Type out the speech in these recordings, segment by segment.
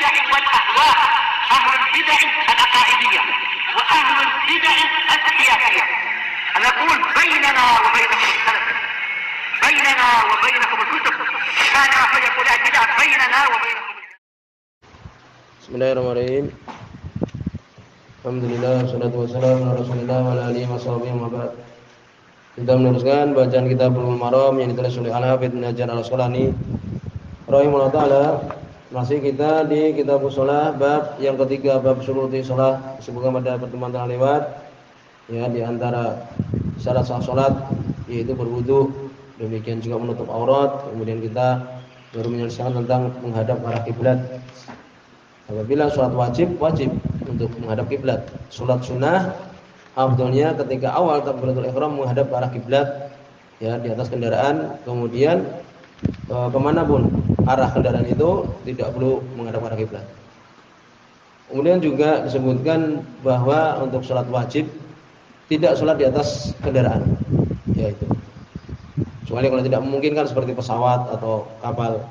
البدع والأهواء، أهل البدع العقائدية وأهل البدع السياسية. نقول بيننا وبينكم السلف، بيننا وبينكم الكتب، كان فيقول البدع بيننا وبينكم. Bismillahirrahmanirrahim. Alhamdulillah, wassalatu wassalamu ala Rasulillah wa ala alihi washabihi wa ba'd. Kita meneruskan bacaan kitab Bulughul Maram yang ditulis oleh Al-Hafidz Ibnu Hajar Al-Asqalani rahimahullah taala. Masih kita di kitab shalah bab yang ketiga, bab syuruti shalah. Sebagaimana pada pertemuan telah lewat, ya, di antara syarat sah salat yaitu berwudu, demikian juga menutup aurat. Kemudian kita baru menyelesaikan tentang menghadap arah kiblat. Apabila sholat wajib untuk menghadap kiblat. Sholat sunnah afdalnya ketika awal takbiratul ihram menghadap ke arah kiblat, ya, di atas kendaraan. Kemudian kemanapun arah kendaraan itu tidak perlu menghadap ke arah kiblat. Kemudian juga disebutkan bahwa untuk sholat wajib tidak sholat di atas kendaraan, yaitu kecuali kalau tidak memungkinkan seperti pesawat atau kapal.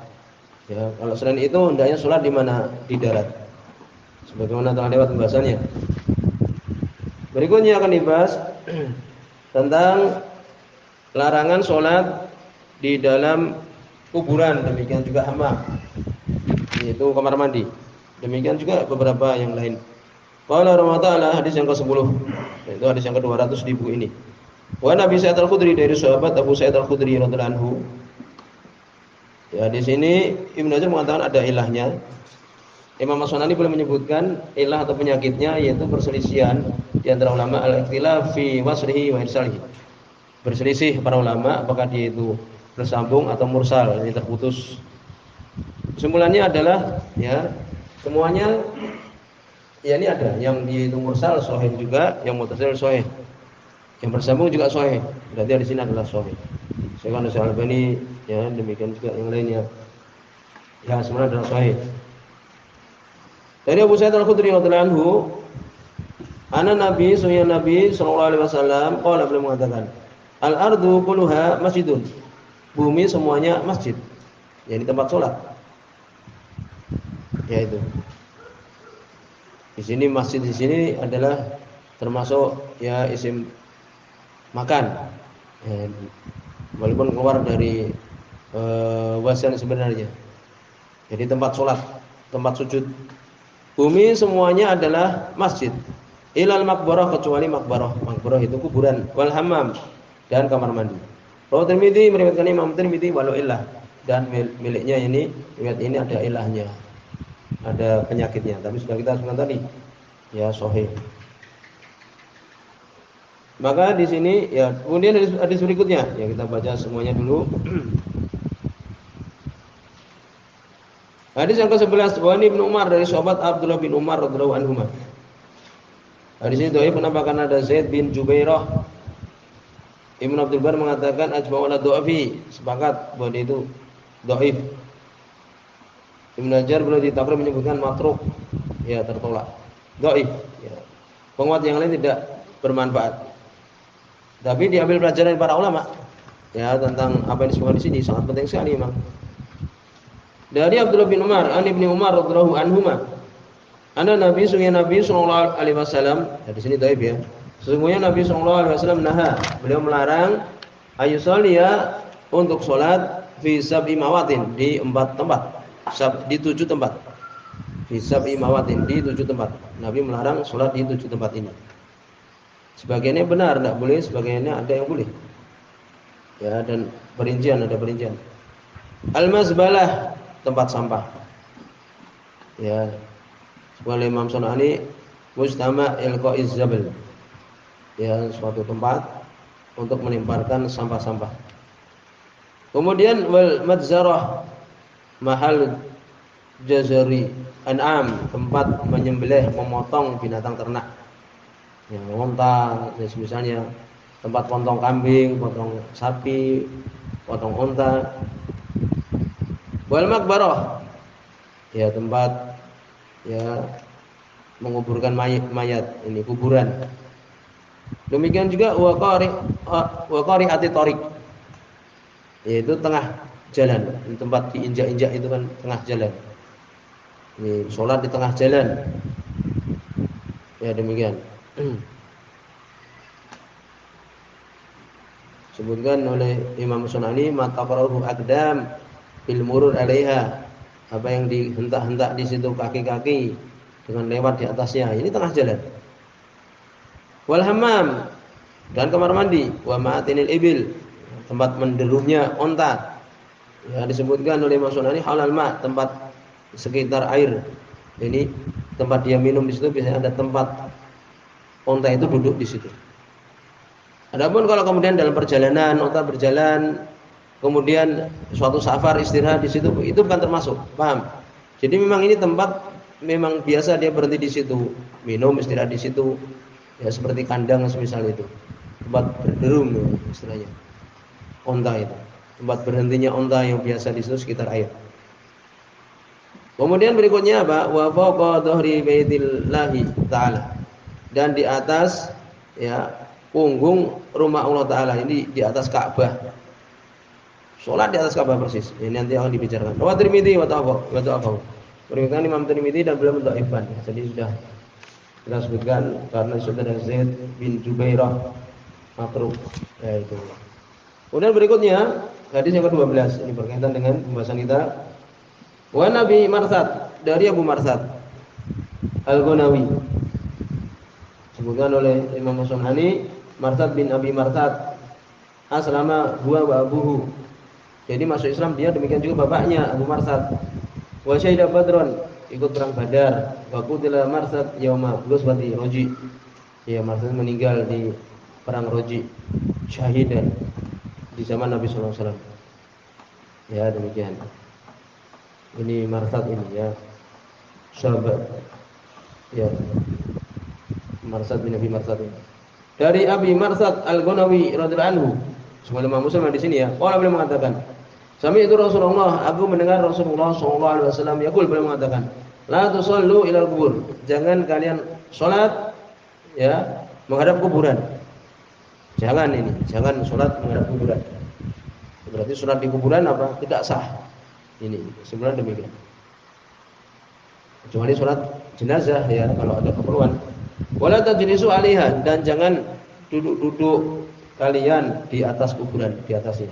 Ya, kalau selain itu hendaknya sholat di mana? Di darat. Sebagaimana telah lewat pembahasannya. Berikutnya akan dibahas tentang larangan sholat di dalam kuburan, demikian juga hammam, yaitu kamar mandi. Demikian juga beberapa yang lain. Qala Ramadhan, hadis yang ke-10, yaitu hadis yang ke-200 di buku ini. Wa Nabi Sa'id Al-Khudri, dari sahabat Abu Sa'id Al-Khudri radhiyallahu anhu. Ya, di sini Ibnu Hajar mengatakan ada ilahnya. Imam As-Sunani boleh menyebutkan ilah atau penyakitnya, yaitu perselisihan di antara ulama, al-ikhtilaf fi wasrihi wa irsalihi. Berselisih para ulama apakah dia itu bersambung atau mursal, ini terputus. Kesimpulannya adalah, ya, semuanya ya ini ada yang dia itu mursal sahih juga, yang muttasil sahih. Yang bersambung juga sahih. Berarti di sini adalah sahih. Syekh Al-Albani, ya, demikian juga yang lainnya. Ya, semuanya adalah sahih. Dari Abu Sa'id Al-Khudri radhiyallahu anhu, ana Nabi sallallahu alaihi wasallam qala, beliau mengatakan, al-ardu kulluha masjidun. Bumi semuanya masjid. Jadi tempat salat. Yaitu. Di sini masjid di sini adalah termasuk, ya, isim makan. Ya, walaupun keluar dari wasan sebenarnya. Jadi tempat sholat, tempat sujud. Bumi semuanya adalah masjid. Ilal makbarah, kecuali makbarah. Makbarah itu kuburan. Wal hammam, dan kamar mandi. Rawahu Tirmidzi, meriwayatkan Imam Tirmidzi, walau illah, dan miliknya ini, riwayat ini ada ilahnya, ada penyakitnya. Tapi sudah kita sebutkan tadi, ya, sahih. Maka di sini, ya, kemudian hadis berikutnya, ya, kita baca semuanya dulu. Hadis yang ke-11, wa Ibnu Umar, dari sahabat Abdullah bin Umar radhiyallahu anhu. Hadis ini dhaif kenapa? Karena ada Zaid bin Jubairah. Ibnu Abdul Bar mengatakan ajma'u ala dha'ifi, sepakat bahwa dia itu dhaif. Ibnu Hajar beliau di Taqrib menyebutkan matruk, ya, tertolak. Dhaif, ya. Penguat yang lain tidak bermanfaat. Tapi diambil pelajaran dari para ulama, ya, tentang apa yang disebutkan di sini sangat penting sekali memang. Dari Abdullah bin Umar, an Ibnu Umar radhiyallahu anhuma, anna Nabi sallallahu alaihi wasallam, di sini dhaif, ya. Sesungguhnya Nabi sallallahu alaihi wasallam naha, beliau melarang ayusalliya, untuk salat fi sab'i mawatin, di 4 tempat, di 7 tempat. Fi sab'i mawatin, di 7 tempat. Nabi melarang salat di 7 tempat ini. Sebagiannya benar, tidak boleh, sebagiannya ada yang boleh. Ya, dan ada perincian. Al-mazbalah, tempat sampah. Ya. Oleh Imam Sunani, mujtama' ilqa'iz zabal. Ya, suatu tempat untuk melemparkan sampah-sampah. Kemudian wal madzarah, mahal jazari an'am, tempat menyembelih, memotong binatang ternak. Ya, unta, dan misalnya tempat potong kambing, potong sapi, potong unta. Wal makbarah, ya, tempat, ya, menguburkan mayat, ini kuburan. Demikian juga waqari ati tariq, yaitu tengah jalan, tempat diinjak-injak itu kan tengah jalan. Ini sholat di tengah jalan. Ya demikian. Sebutkan oleh Imam Sunani mataqarahu aqdam bil murur 'alaiha. Apa yang dihentak-hentak di situ kaki-kaki dengan lewat di atasnya. Ini tengah jalan. Wal hammam, dan kamar mandi, wa ma'atinil ibil, tempat menderuhnya onta. Ya disebutkan oleh Imam Sunani halal ma, tempat sekitar air. Ini tempat dia minum di situ biasanya ada tempat onta itu duduk di situ. Adapun kalau kemudian dalam perjalanan onta berjalan, kemudian suatu safar istirahat di situ, itu bukan termasuk, paham? Jadi memang ini tempat memang biasa dia berhenti di situ, minum istirahat di situ, ya seperti kandang semisal itu, tempat berderum istilahnya, onta itu, tempat berhentinya onta yang biasa di situ sekitar air. Kemudian berikutnya apa? Wa fawqa dhahri baitillahi ta'ala, dan di atas ya punggung rumah Allah Ta'ala, ini di atas Ka'bah. Sholat di atas Ka'bah persis. Ini nanti akan dibicarakan. Wa Tirmidzi wa ta'afahu. Berikan Imam Tirmidzi dan beliau mendhaifkan. Jadi sudah kita sebutkan karena saudara Zaid bin Jubairah makruh. Ya itu. Kemudian berikutnya hadis yang ke-12, ini berkaitan dengan pembahasan kita. Wa Nabi Marsad, dari Abu Marsad Al-Ghunawi. Sebutkan oleh Imam Sunani Marsad bin Abi Marsad aslama huwa wa abuhu. Jadi masuk Islam dia, demikian juga bapaknya Abu Marsad. Wa syahida Badron, ikut perang Badar. Wa qutila Marsad yauma ghazwati Roji. Ya, Marsad meninggal di perang Roji, syahidan di zaman Nabi sallallahu alaihi wasallam. Ya, demikian. Ini Marsad ini ya. Sahabat. Ya. Marsad bin Abi Marsad ini. Dari Abi Marsad Al-Ghunawi radhiyallahu anhu. Semua Imam Muslim di sini ya. Qala beliau mengatakan, "Sami itu Rasulullah, aku mendengar Rasulullah sallallahu alaihi wasallam yaqul," beliau mengatakan, "La tusallu ilal kubur." Jangan kalian salat ya menghadap kuburan. Jangan ini, jangan salat menghadap kuburan. Berarti salat di kuburan apa? Tidak sah. Ini sebenarnya demikian. Kecuali salat jenazah ya kalau ada keperluan. Wala tajlisu 'alaiha, dan jangan duduk-duduk kalian di atas kuburan, di atasnya.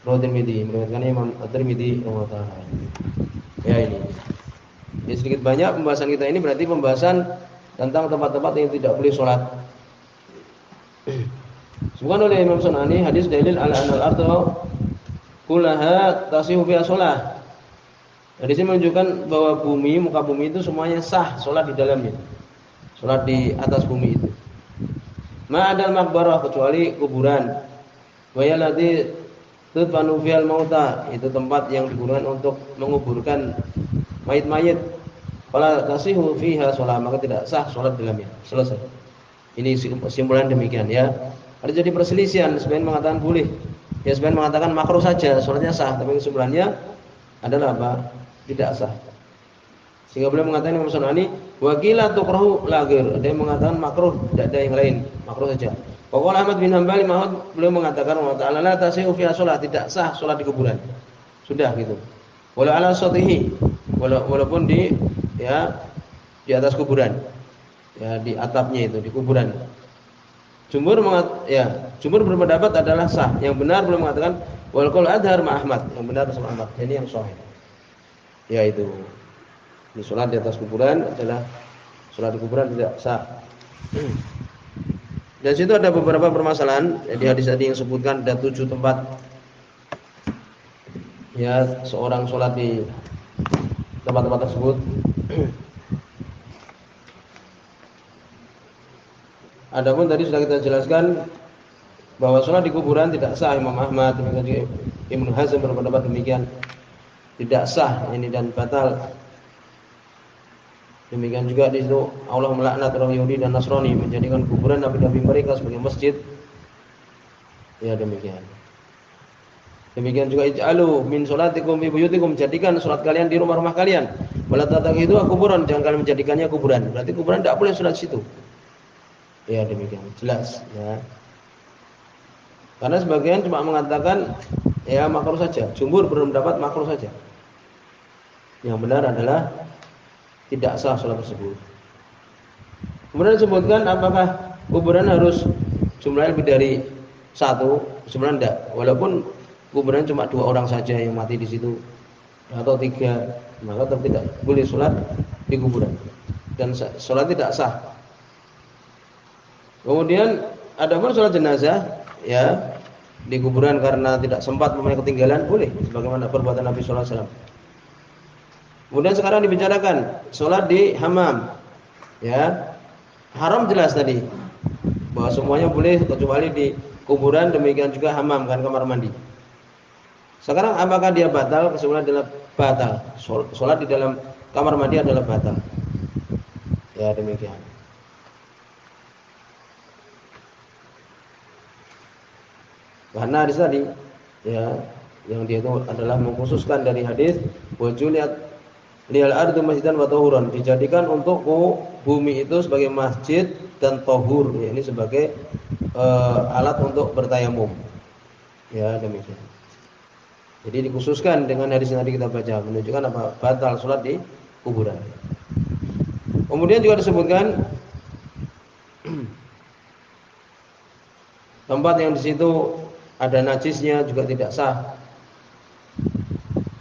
Rawi Tirmidzi, meriwayatkan Imam At-Tirmidzi rahimahullah. Ya ini. Jadi sedikit banyak pembahasan kita ini berarti pembahasan tentang tempat-tempat yang tidak boleh salat. Sebutkan oleh Imam Sunani hadis dalil ala anal ardh kullaha tasihu biha shalah. Di sini menunjukkan bahwa bumi, muka bumi itu semuanya sah salat di dalamnya. Salat di atas bumi itu. Ma'adal maqbarah, kecuali kuburan. Wa yallati tudfanu fil mauta, itu tempat yang digunakan untuk menguburkan mayit-mayit. Fala tasihu fiha shalah, maka tidak sah salat dalamnya. Selesai. Ini kesimpulan demikian ya. Ada jadi perselisihan, sebagian mengatakan boleh. Ya sebagian mengatakan makruh saja, salatnya sah, tapi kesimpulannya adalah apa? Tidak sah. Sehingga beliau mengatakan Imam Sunani, wa qila tukrahu lagir. Ada yang mengatakan makruh, tidak ada yang lain, makruh saja. Qala Ahmad bin Hanbal beliau mengatakan wa ta'ala la tasihu fi shalah, tidak sah salat di kuburan. Sudah gitu. Wala ala satihi, walaupun di ya di atas kuburan. Ya di atapnya itu, di kuburan. Jumhur berpendapat adalah sah. Yang benar beliau mengatakan wal qaul adhar ma Ahmad, yang benar bersama Ahmad. Ini yang sahih. Yaitu di sholat di atas kuburan adalah sholat di kuburan tidak sah. Dan situ ada beberapa permasalahan. Di hadis tadi yang sebutkan ada 7 tempat ya seorang sholat di tempat-tempat tersebut. Adapun tadi sudah kita jelaskan bahwa sholat di kuburan tidak sah. Imam Ahmad, Ibnu Hazm berpendapat demikian, tidak sah ini dan batal. Demikian juga di situ Allah melaknat orang Yahudi dan Nasrani menjadikan kuburan nabi-nabi mereka sebagai masjid. Ya demikian. Demikian juga ij'alu min sholatikum fi buyutikum, jadikan salat kalian di rumah-rumah kalian. Wala tatakhidu kuburan, jangan kalian menjadikannya kuburan. Berarti kuburan tidak boleh salat situ. Ya demikian, jelas ya. Karena sebagian cuma mengatakan ya makruh saja. Jumhur berpendapat makruh saja. Yang benar adalah tidak sah sholat tersebut. Kemudian disebutkan apakah kuburan harus jumlahnya lebih dari satu? Sebenarnya tidak. Walaupun kuburan cuma 2 orang saja yang mati di situ atau 3, maka tetap tidak boleh sholat di kuburan dan sholat tidak sah. Kemudian ada pun sholat jenazah ya di kuburan karena tidak sempat mempunyai ketinggalan boleh, sebagaimana perbuatan Nabi sallallahu alaihi wasallam. Kemudian sekarang dibicarakan sholat di hammam. Ya. Haram jelas tadi. Bahwa semuanya boleh kecuali di kuburan, demikian juga hammam kan kamar mandi. Sekarang apakah dia batal? Kesimpulan adalah batal. Sholat di dalam kamar mandi adalah batal. Ya demikian. Karena hadis tadi ya yang dia itu adalah mengkhususkan dari hadis wa juliat liyal ardu masjidan wa tahuran, dijadikan untuk bumi itu sebagai masjid dan tahur, ya, ini sebagai alat untuk bertayamum. Ya demikian. Jadi dikhususkan dengan hadis yang tadi kita baca menunjukkan apa? Batal salat di kuburan. Kemudian juga disebutkan tempat yang di situ ada najisnya juga tidak sah.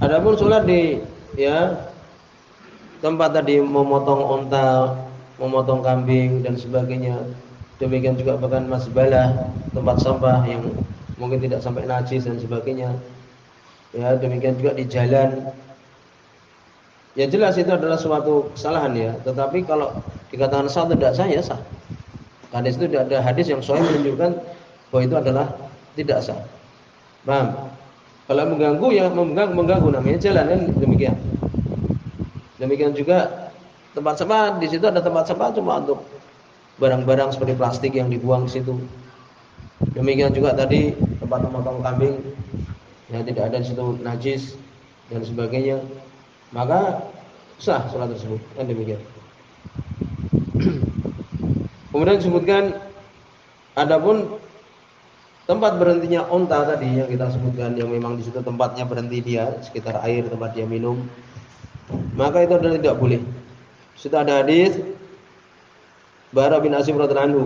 Adapun salat di ya tempat tadi memotong onta, memotong kambing dan sebagainya. Demikian juga bahkan masbalah, tempat sampah yang mungkin tidak sampai najis dan sebagainya. Ya, demikian juga di jalan. Ya jelas itu adalah suatu kesalahan ya, tetapi kalau dikatakan sah atau tidak sah ya sah. Hadis itu tidak ada hadis yang sahih menunjukkan bahwa itu adalah tidak sah. Paham? Kalau mengganggu ya mengganggu namanya jalan kan demikian. Demikian juga tempat sampah, di situ ada tempat sampah cuma untuk barang-barang seperti plastik yang dibuang di situ. Demikian juga tadi tempat memotong kambing yang tidak ada di situ najis dan sebagainya, maka sah salat tersebut. Kan demikian. Kemudian disebutkan adapun tempat berhentinya onta tadi yang kita sebutkan yang memang di situ tempatnya berhenti dia sekitar air tempat dia minum, maka itu adalah tidak boleh. Sudah ada hadis Bara bin Azib radhiyallahu anhu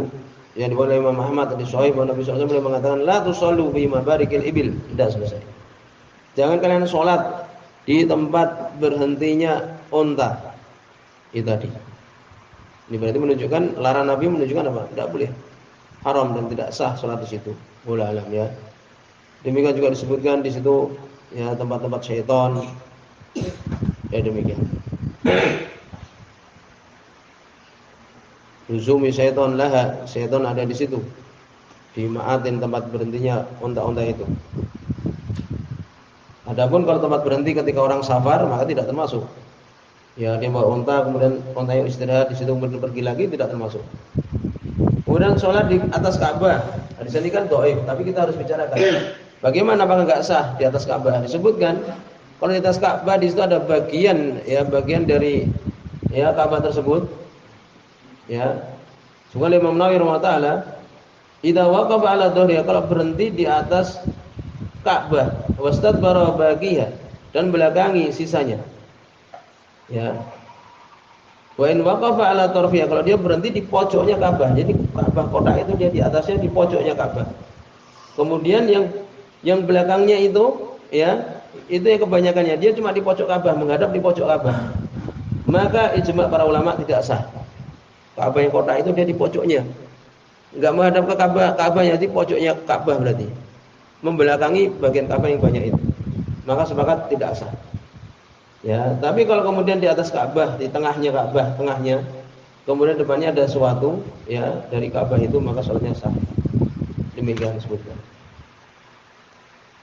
yang dibawa oleh Imam Ahmad di Sahih bahwa Nabi sallallahu alaihi wasallam mengatakan la tusallu fi mabarikil ibil. Tidak selesai. Jangan kalian sholat di tempat berhentinya unta. Itu tadi. Ini berarti menunjukkan larangan Nabi menunjukkan apa? Tidak boleh. Haram dan tidak sah sholat di situ. Wallahu alam ya. Demikian juga disebutkan di situ ya tempat-tempat syaitan. Ya demikian. Luzumi syaitan laha, syaitan ada di situ. Di ma'atin tempat berhentinya unta-unta itu. Adapun kalau tempat berhenti ketika orang safar maka tidak termasuk. Ya dia bawa unta kemudian unta yang istirahat di situ kemudian pergi lagi tidak termasuk. Kemudian sholat di atas Ka'bah. Di sini kan dhaif, tapi kita harus bicarakan. Bagaimana apakah enggak sah di atas Ka'bah? Disebutkan kalau di atas Ka'bah di situ ada bagian dari ya Ka'bah tersebut. Ya. Sungguh Imam Nawawi rahimahullah, idza waqafa 'ala dhahriha, kalau berhenti di atas Ka'bah, wastadbara baqiha, dan belakangi sisanya. Ya. Wa in waqafa 'ala tarfiha, kalau dia berhenti di pojoknya Ka'bah. Jadi Ka'bah kotak itu dia di atasnya di pojoknya Ka'bah. Kemudian yang belakangnya itu ya, itu yang kebanyakannya dia cuma di pojok Ka'bah, menghadap di pojok Ka'bah. Maka ijma' para ulama tidak sah. Ka'bah yang kotak itu dia di pojoknya. Enggak menghadap ke Ka'bahnya di pojoknya Ka'bah berarti. Membelakangi bagian Ka'bah yang banyak itu. Maka sepakat tidak sah. Ya, tapi kalau kemudian di atas Ka'bah, di tengahnya Ka'bah, tengahnya, kemudian depannya ada sesuatu ya dari Ka'bah itu, maka sholatnya sah. Demikian disebutkan.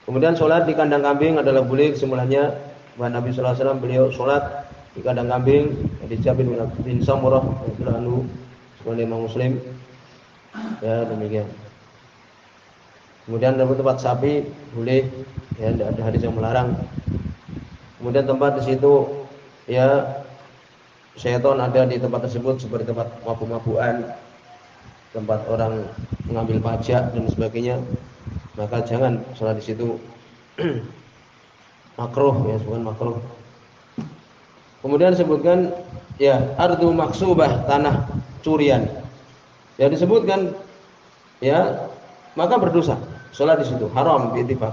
Kemudian sholat di kandang kambing adalah boleh, kesimpulannya bahwa Nabi sallallahu alaihi wasallam beliau sholat di kandang kambing di Jabir bin Samurah radhiyallahu anhu, sebagai Imam Muslim. Ya, demikian. Kemudian dalam tempat sapi boleh, ya tidak ada hadis yang melarang. Kemudian tempat di situ ya syaitan ada di tempat tersebut seperti tempat mabuk-mabukan, tempat orang mengambil pajak dan sebagainya, maka jangan sholat di situ. Makruh ya, bukan makruh. Kemudian disebutkan ya ardu maksubah, tanah curian. Ya disebutkan ya, maka berdosa. Salat di situ haram biittifaq.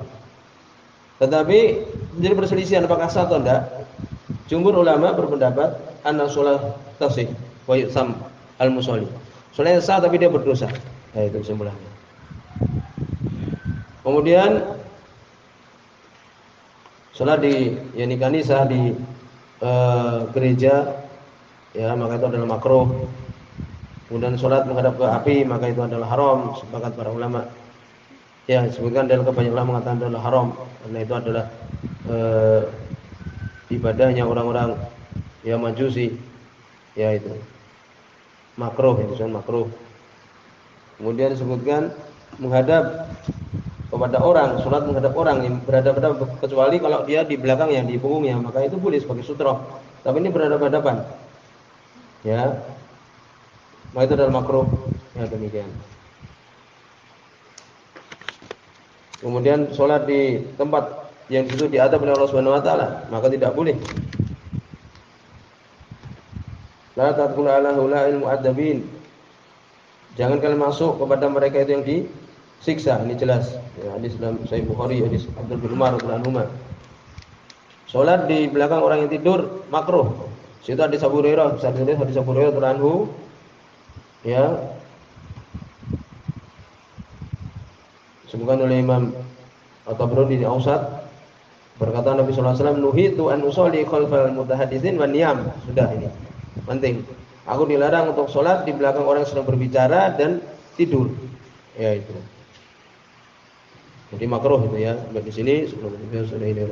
Tetapi jadi perselisihan apakah sah atau tidak. Jumhur ulama berpendapat anna sholat tasih wa yu'sam al-musolli. Sholatnya sah tapi dia berdosa. Nah, itu kesimpulannya. Kemudian sholat di kanisa di gereja ya, maka itu adalah makruh. Kemudian sholat menghadap ke api, maka itu adalah haram, sepakat para ulama. Ya, disebutkan dalam kebanyakan ulama mengatakan adalah haram karena itu adalah ibadahnya orang-orang yang Majusi. Ya itu makruh, itu sangat makruh. Kemudian disebutkan menghadap kepada orang, sholat menghadap orang yang berhadapan, kecuali kalau dia di belakangnya, di punggungnya, maka itu boleh sebagai sutra. Tapi ini berhadapan-hadapan. Ya. Maka itu adalah makruh. Ya demikian. Kemudian sholat di tempat yang itu diadab oleh Allah Subhanahu wa taala, maka tidak boleh. La tadkhulu ala ula'il mu'adzabin. Jangan kalian masuk kepada mereka itu yang disiksa. Ini jelas. Ya, hadis dalam Sahih Bukhari, hadis Abdul bin Umar radhiyallahu anhu. Salat di belakang orang yang tidur makruh. Situ hadis Abu Hurairah, hadis Abu Hurairah radhiyallahu anhu. Ya. Disebutkan oleh Imam At-Tabrani di Ausat, berkata Nabi sallallahu alaihi wasallam, "Nuhitu an usolli khalfal mutahaddisin wan niyam." Sudah ini. Penting. Aku dilarang untuk sholat di belakang orang yang sedang berbicara dan tidur. Ya itu. Jadi makruh itu ya. Sampai di sini sebelum sudah ini